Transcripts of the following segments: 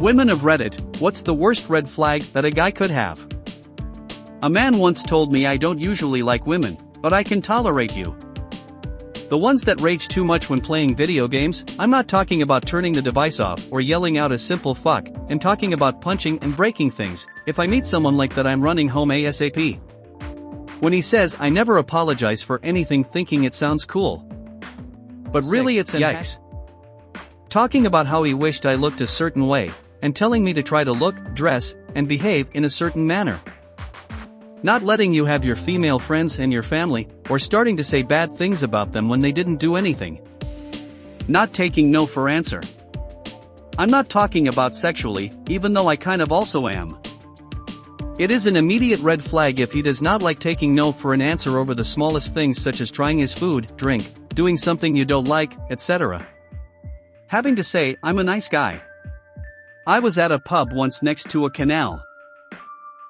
Women of Reddit, what's the worst red flag that a guy could have? A man once told me I don't usually like women, but I can tolerate you. The ones that rage too much when playing video games. I'm not talking about turning the device off or yelling out a simple fuck, I'm talking about punching and breaking things. If I meet someone like that, I'm running home ASAP. When he says I never apologize for anything, thinking it sounds cool. But really it's an yikes. Talking about how he wished I looked a certain way, and telling me to try to look, dress, and behave in a certain manner. Not letting you have your female friends and your family, or starting to say bad things about them when they didn't do anything. Not taking no for answer. I'm not talking about sexually, even though I kind of also am. It is an immediate red flag if he does not like taking no for an answer over the smallest things, such as trying his food, drink, doing something you don't like, etc. Having to say, I'm a nice guy. I was at a pub once next to a canal.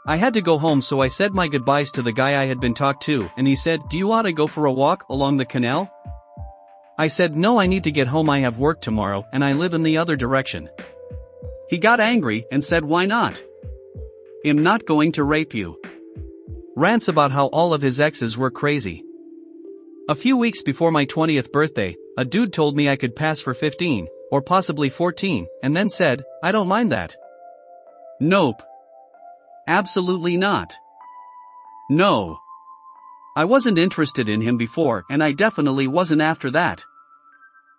I had to go home, so I said my goodbyes to the guy I had been talked to, and he said, "Do you want to go for a walk along the canal?" I said, "No, I need to get home, I have work tomorrow and I live in the other direction." He got angry and said, "Why not? I'm not going to rape you." Rants about how all of his exes were crazy. A few weeks before my 20th birthday, a dude told me I could pass for 15, or possibly 14, and then said, "I don't mind that." Nope. Absolutely not. No. I wasn't interested in him before, and I definitely wasn't after that.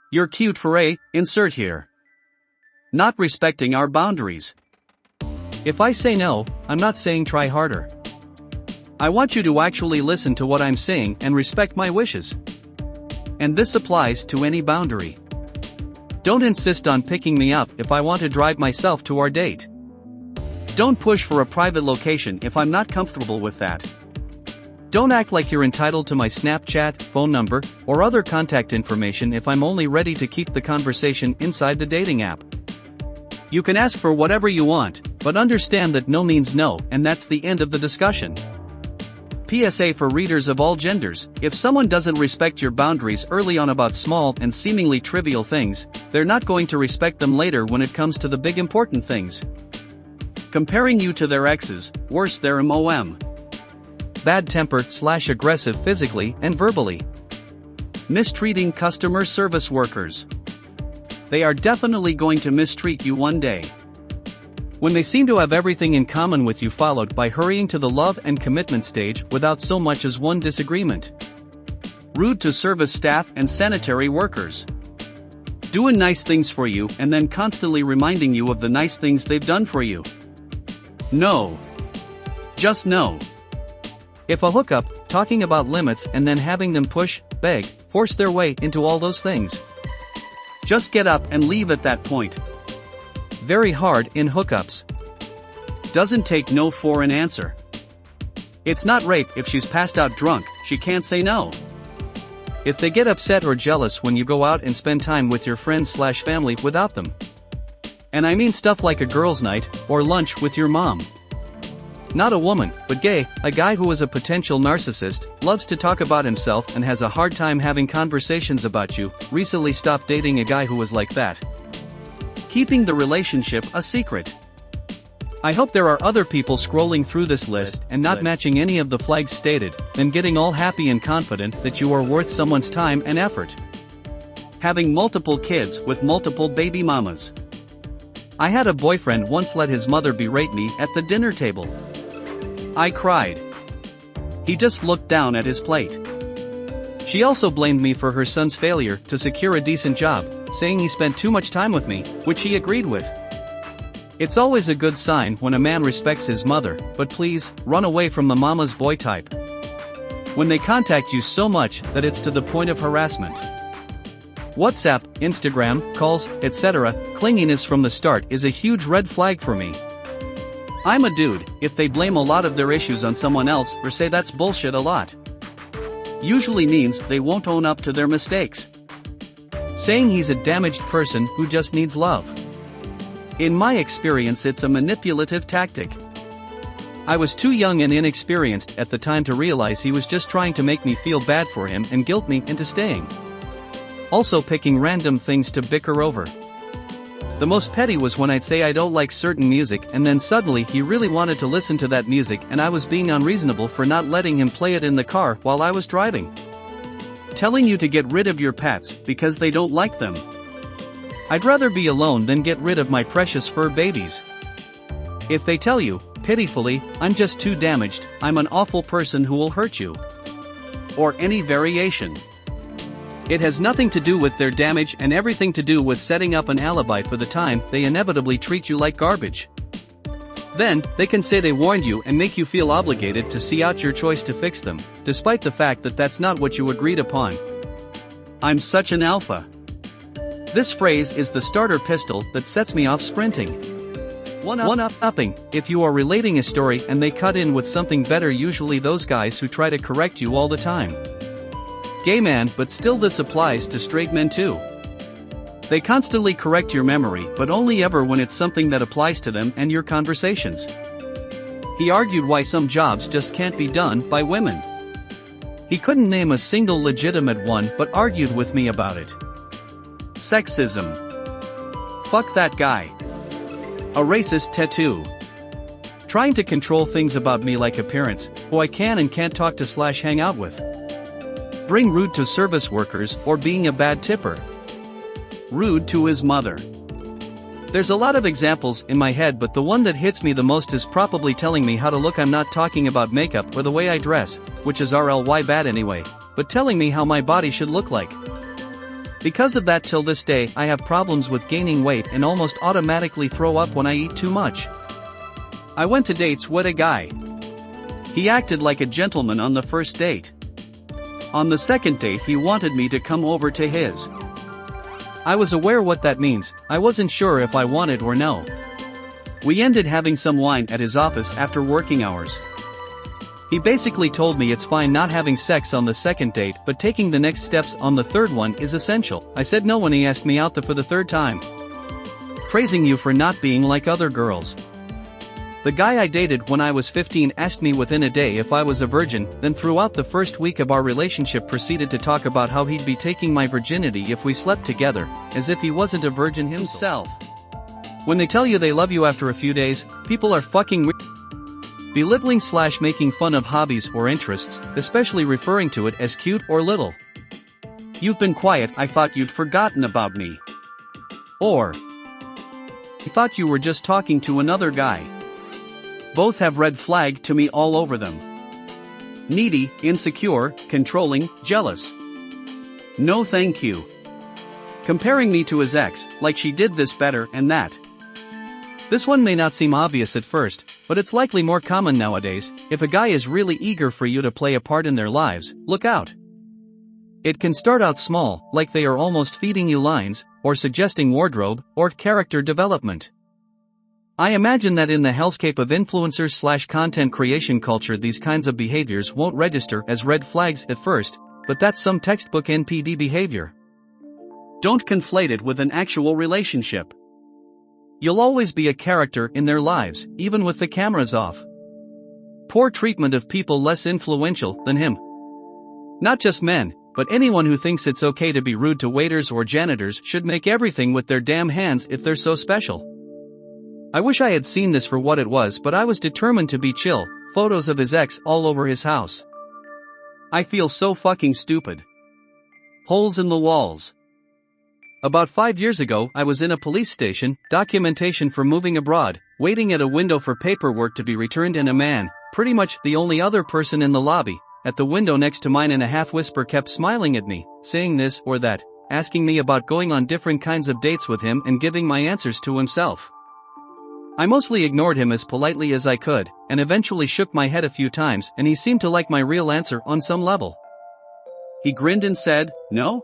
You're cute for a, insert here. Not respecting our boundaries. If I say no, I'm not saying try harder. I want you to actually listen to what I'm saying and respect my wishes. And this applies to any boundary. Don't insist on picking me up if I want to drive myself to our date. Don't push for a private location if I'm not comfortable with that. Don't act like you're entitled to my Snapchat, phone number, or other contact information if I'm only ready to keep the conversation inside the dating app. You can ask for whatever you want, but understand that no means no, and that's the end of the discussion. PSA for readers of all genders: if someone doesn't respect your boundaries early on about small and seemingly trivial things, they're not going to respect them later when it comes to the big important things. Comparing you to their exes, worse, their MOM. Bad-tempered/aggressive physically and verbally. Mistreating customer service workers. They are definitely going to mistreat you one day. When they seem to have everything in common with you, followed by hurrying to the love and commitment stage without so much as one disagreement. Rude to service staff and sanitary workers. Doing nice things for you and then constantly reminding you of the nice things they've done for you. No. Just no. If a hookup, talking about limits and then having them push, beg, force their way into all those things. Just get up and leave at that point. Very hard in hookups. Doesn't take no for an answer. It's not rape if she's passed out drunk, she can't say no. If they get upset or jealous when you go out and spend time with your friends/family without them. And I mean stuff like a girls' night, or lunch with your mom. Not a woman, but gay, a guy who is a potential narcissist, loves to talk about himself and has a hard time having conversations about you. Recently stopped dating a guy who was like that. Keeping the relationship a secret. I hope there are other people scrolling through this list and not matching any of the flags stated, then getting all happy and confident that you are worth someone's time and effort. Having multiple kids with multiple baby mamas. I had a boyfriend once let his mother berate me at the dinner table. I cried. He just looked down at his plate. She also blamed me for her son's failure to secure a decent job, saying he spent too much time with me, which he agreed with. It's always a good sign when a man respects his mother, but please, run away from the mama's boy type. When they contact you so much that it's to the point of harassment. WhatsApp, Instagram, calls, etc., clinginess from the start is a huge red flag for me. I'm a dude, if they blame a lot of their issues on someone else or say that's bullshit a lot. Usually means they won't own up to their mistakes. Saying he's a damaged person who just needs love. In my experience, it's a manipulative tactic. I was too young and inexperienced at the time to realize he was just trying to make me feel bad for him and guilt me into staying. Also picking random things to bicker over. The most petty was when I'd say I don't like certain music and then suddenly he really wanted to listen to that music and I was being unreasonable for not letting him play it in the car while I was driving. Telling you to get rid of your pets because they don't like them. I'd rather be alone than get rid of my precious fur babies. If they tell you, pitifully, I'm just too damaged, I'm an awful person who will hurt you. Or any variation. It has nothing to do with their damage and everything to do with setting up an alibi for the time they inevitably treat you like garbage. Then, they can say they warned you and make you feel obligated to see out your choice to fix them, despite the fact that that's not what you agreed upon. I'm such an alpha. This phrase is the starter pistol that sets me off sprinting. One-upping, if you are relating a story and they cut in with something better, usually those guys who try to correct you all the time. Gay man, but still this applies to straight men too. They constantly correct your memory but only ever when it's something that applies to them and your conversations. He argued why some jobs just can't be done by women. He couldn't name a single legitimate one but argued with me about it. Sexism. Fuck that guy. A racist tattoo. Trying to control things about me like appearance, who I can and can't talk to / hang out with. Bring rude to service workers or being a bad tipper. Rude to his mother. There's a lot of examples in my head but the one that hits me the most is probably telling me how to look. I'm not talking about makeup or the way I dress, which is RLY bad anyway, but telling me how my body should look like. Because of that till this day I have problems with gaining weight and almost automatically throw up when I eat too much. I went to dates with a guy. He acted like a gentleman on the first date. On the second date he wanted me to come over to his. I was aware what that means, I wasn't sure if I wanted or no. We ended having some wine at his office after working hours. He basically told me it's fine not having sex on the second date but taking the next steps on the third one is essential. I said no when he asked me out for the third time. Praising you for not being like other girls. The guy I dated when I was 15 asked me within a day if I was a virgin, then throughout the first week of our relationship proceeded to talk about how he'd be taking my virginity if we slept together, as if he wasn't a virgin himself. When they tell you they love you after a few days, people are fucking belittling / making fun of hobbies or interests, especially referring to it as cute or little. You've been quiet, I thought you'd forgotten about me. Or, I thought you were just talking to another guy. Both have red flag to me all over them. Needy, insecure, controlling, jealous. No thank you. Comparing me to his ex, like she did this better and that. This one may not seem obvious at first, but it's likely more common nowadays. If a guy is really eager for you to play a part in their lives, look out. It can start out small, like they are almost feeding you lines, or suggesting wardrobe, or character development. I imagine that in the hellscape of influencers / content creation culture these kinds of behaviors won't register as red flags at first, but that's some textbook NPD behavior. Don't conflate it with an actual relationship. You'll always be a character in their lives, even with the cameras off. Poor treatment of people less influential than him. Not just men, but anyone who thinks it's okay to be rude to waiters or janitors should make everything with their damn hands if they're so special. I wish I had seen this for what it was, but I was determined to be chill. Photos of his ex all over his house. I feel so fucking stupid. Holes in the walls. About 5 years ago, I was in a police station, documentation for moving abroad, waiting at a window for paperwork to be returned, and a man, pretty much the only other person in the lobby, at the window next to mine in a half-whisper kept smiling at me, saying this or that, asking me about going on different kinds of dates with him and giving my answers to himself. I mostly ignored him as politely as I could, and eventually shook my head a few times, and he seemed to like my real answer on some level. He grinned and said, "No?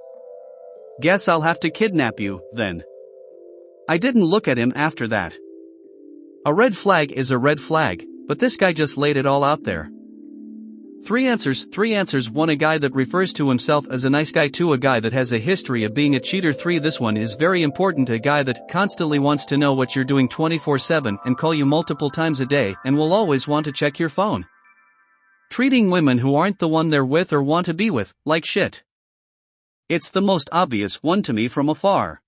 Guess I'll have to kidnap you, then." I didn't look at him after that. A red flag is a red flag, but this guy just laid it all out there. Three answers. 1. A guy that refers to himself as a nice guy. 2. A guy that has a history of being a cheater. 3. This one is very important. A guy that constantly wants to know what you're doing 24/7 and call you multiple times a day and will always want to check your phone. Treating women who aren't the one they're with or want to be with like shit. It's the most obvious one to me from afar.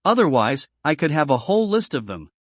Otherwise, I could have a whole list of them.